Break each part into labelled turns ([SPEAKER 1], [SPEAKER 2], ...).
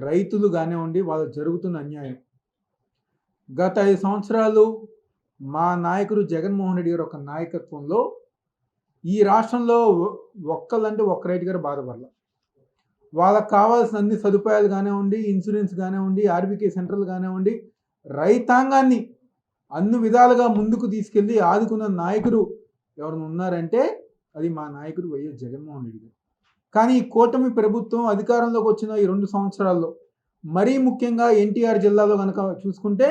[SPEAKER 1] రైతులు కానివ్వండి, వాళ్ళకి జరుగుతున్న అన్యాయం. గత 5 సంవత్సరాలు మా నాయకుడు జగన్మోహన్ రెడ్డి గారి యొక్క నాయకత్వంలో ఈ రాష్ట్రంలో ఒక్కళ్ళంటే ఒక్క రైతు గారు బాధపడల. వాళ్ళకి కావాల్సిన అన్ని సదుపాయాలు కానివ్వండి, ఇన్సూరెన్స్ కానివ్వండి, ఆర్బీకే సెంటర్లు కానివ్వండి, రైతాంగాన్ని అన్ని విధాలుగా ముందుకు తీసుకెళ్ళి ఆదుకున్న నాయకుడు ఎవరైనా ఉన్నారంటే అది మా నాయకుడు వైఎస్ జగన్మోహన్ రెడ్డి గారు. కానీ ఈ కూటమి ప్రభుత్వం అధికారంలోకి వచ్చిన ఈ 2 సంవత్సరాల్లో మరీ ముఖ్యంగా ఎన్టీఆర్ జిల్లాలో కనుక చూసుకుంటే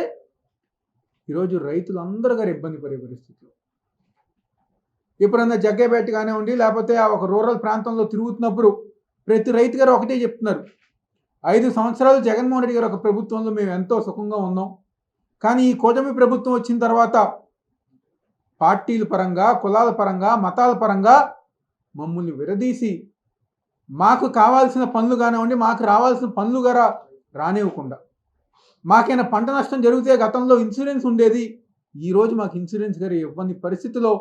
[SPEAKER 1] ఈరోజు రైతులందరూ గారు ఇబ్బంది పడే పరిస్థితులు. ఎప్పుడన్నా జగ్గేపేట కానివ్వండి, లేకపోతే ఆ ఒక రూరల్ ప్రాంతంలో తిరుగుతున్నప్పుడు ప్రతి రైతు గారు ఒకటే చెప్తున్నారు, 5 సంవత్సరాలు జగన్మోహన్ రెడ్డి గారు ఒక ప్రభుత్వంలో మేము ఎంతో సుఖంగా ఉన్నాం. కానీ ఈ కూటమి ప్రభుత్వం వచ్చిన తర్వాత పార్టీల పరంగా, కులాల పరంగా, మతాల పరంగా మమ్మల్ని విడదీసి మాకు కావాల్సిన పనులు కానివ్వండి, మాకు రావాల్సిన పనులు గారా రానివ్వకుండా, మాకైనా పంట నష్టం జరిగితే గతంలో ఇన్సూరెన్స్ ఉండేది, ఈరోజు మాకు ఇన్సూరెన్స్ గారు ఇవ్వని పరిస్థితిలో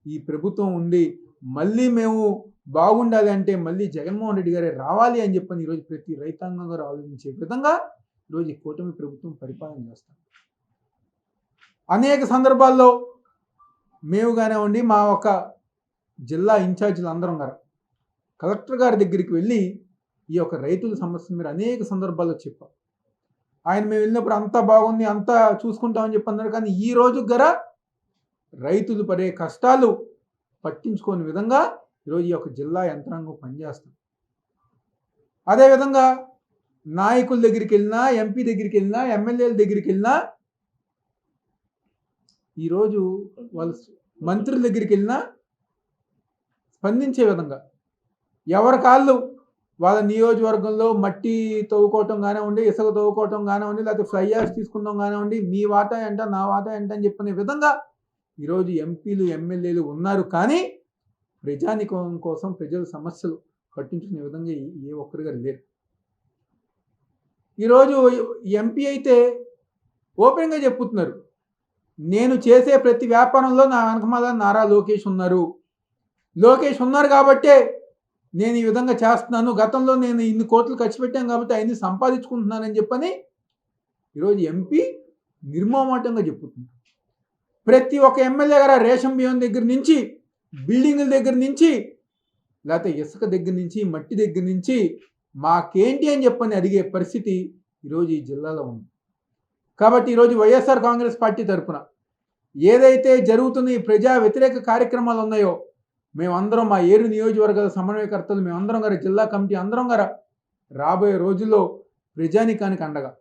[SPEAKER 1] ఈ ప్రభుత్వం ఉండి మళ్ళీ మేము బాగుండాలి అంటే మళ్ళీ జగన్మోహన్ రెడ్డి గారే రావాలి అని చెప్పని ఈరోజు ప్రతి రైతాంగం గారు ఆలోచించే విధంగా ఈరోజు ఈ కూటమి ప్రభుత్వం పరిపాలన చేస్తాం. అనేక సందర్భాల్లో మేము కానివ్వండి, మా ఒక జిల్లా ఇన్ఛార్జీలు అందరం గారు కలెక్టర్ గారి దగ్గరికి వెళ్ళి ఈ యొక్క రైతుల సమస్య మీరు అనేక సందర్భాల్లో చెప్పాం. ఆయన మేము వెళ్ళినప్పుడు అంతా బాగుంది, అంతా చూసుకుంటామని చెప్పి అన్నారు. కానీ ఈ రోజు గర రైతులు పడే కష్టాలు పట్టించుకోని విధంగా ఈరోజు ఈ యొక్క జిల్లా యంత్రాంగం పనిచేస్తుంది. అదేవిధంగా నాయకుల దగ్గరికి వెళ్ళినా, ఎంపీ దగ్గరికి వెళ్ళినా, ఎమ్మెల్యేల దగ్గరికి వెళ్ళినా, ఈరోజు వాళ్ళ మంత్రుల దగ్గరికి వెళ్ళినా స్పందించే విధంగా ఎవరి కాళ్ళు వాళ్ళ నియోజకవర్గంలో మట్టి తవ్వుకోవటం కానివ్వండి, ఇసుక తవ్వుకోవటం కానివ్వండి, లేకపోతే ఫ్లై యాష్ తీసుకుందాం కానివ్వండి, మీ వాటా ఏంట, నా వాటా ఏంట అని చెప్పిన విధంగా ఈరోజు ఎంపీలు, ఎమ్మెల్యేలు ఉన్నారు. కానీ ప్రజానికం కోసం ప్రజల సమస్యలు పట్టించుకునే విధంగా ఏ ఒక్కరు గారు లేరు. ఈరోజు ఎంపీ అయితే ఓపెన్గా చెప్పుతున్నారు, నేను చేసే ప్రతి వ్యాపారంలో నా వెనకమాల నారా లోకేష్ ఉన్నారు. లోకేష్ ఉన్నారు కాబట్టే నేను ఈ విధంగా చేస్తున్నాను, గతంలో నేను ఇన్ని కోట్లు ఖర్చు పెట్టాను కాబట్టి అవన్నీ సంపాదించుకుంటున్నానని చెప్పని ఈరోజు ఎంపీ నిర్మోహమాటంగా చెప్పుతున్నారు. ప్రతి ఒక్క ఎమ్మెల్యే గారు రేషన్ బియ్యం దగ్గర నుంచి, బిల్డింగుల దగ్గర నుంచి, లేకపోతే ఇసుక దగ్గర నుంచి, మట్టి దగ్గర నుంచి మాకేంటి అని చెప్పని అడిగే పరిస్థితి ఈరోజు ఈ జిల్లాలో ఉంది. కాబట్టి ఈరోజు వైఎస్ఆర్ కాంగ్రెస్ పార్టీ తరఫున ఏదైతే జరుగుతున్న ఈ ప్రజా వ్యతిరేక కార్యక్రమాలు ఉన్నాయో మేమందరం, మా ఏరు నియోజకవర్గాల సమన్వయకర్తలు మేమందరం గారు, జిల్లా కమిటీ అందరం గారు రాబోయే రోజుల్లో ప్రజానికానికి అండగా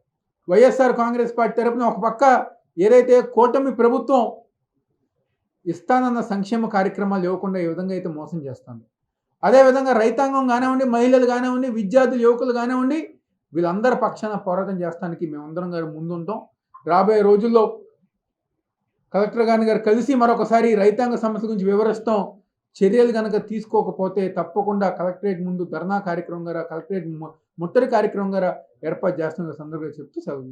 [SPEAKER 1] వైఎస్ఆర్ కాంగ్రెస్ పార్టీ తరఫున ఒక పక్క ఏదైతే కూటమి ప్రభుత్వం ఇస్తానన్న సంక్షేమ కార్యక్రమాలు ఇవ్వకుండా ఏ విధంగా అయితే మోసం చేస్తుంది, అదేవిధంగా రైతాంగం కానివ్వండి, మహిళలు కానివ్వండి, విద్యార్థులు, యువకులు కానివ్వండి, వీళ్ళందరి పక్షాన పోరాటం చేస్తానికి మేమందరం గారు ముందుంటాం. రాబోయే రోజుల్లో కలెక్టర్ గారు కలిసి మరొకసారి రైతాంగ సమస్య గురించి వివరిస్తాం. చర్యలు కనుక తీసుకోకపోతే తప్పకుండా కలెక్టరేట్ ముందు ధర్నా కార్యక్రమం గారా, కలెక్టరేట్ ముట్టడి కార్యక్రమం గారా ఏర్పాటు చేస్తున్న సందర్భంగా చెప్తూ సెలవు.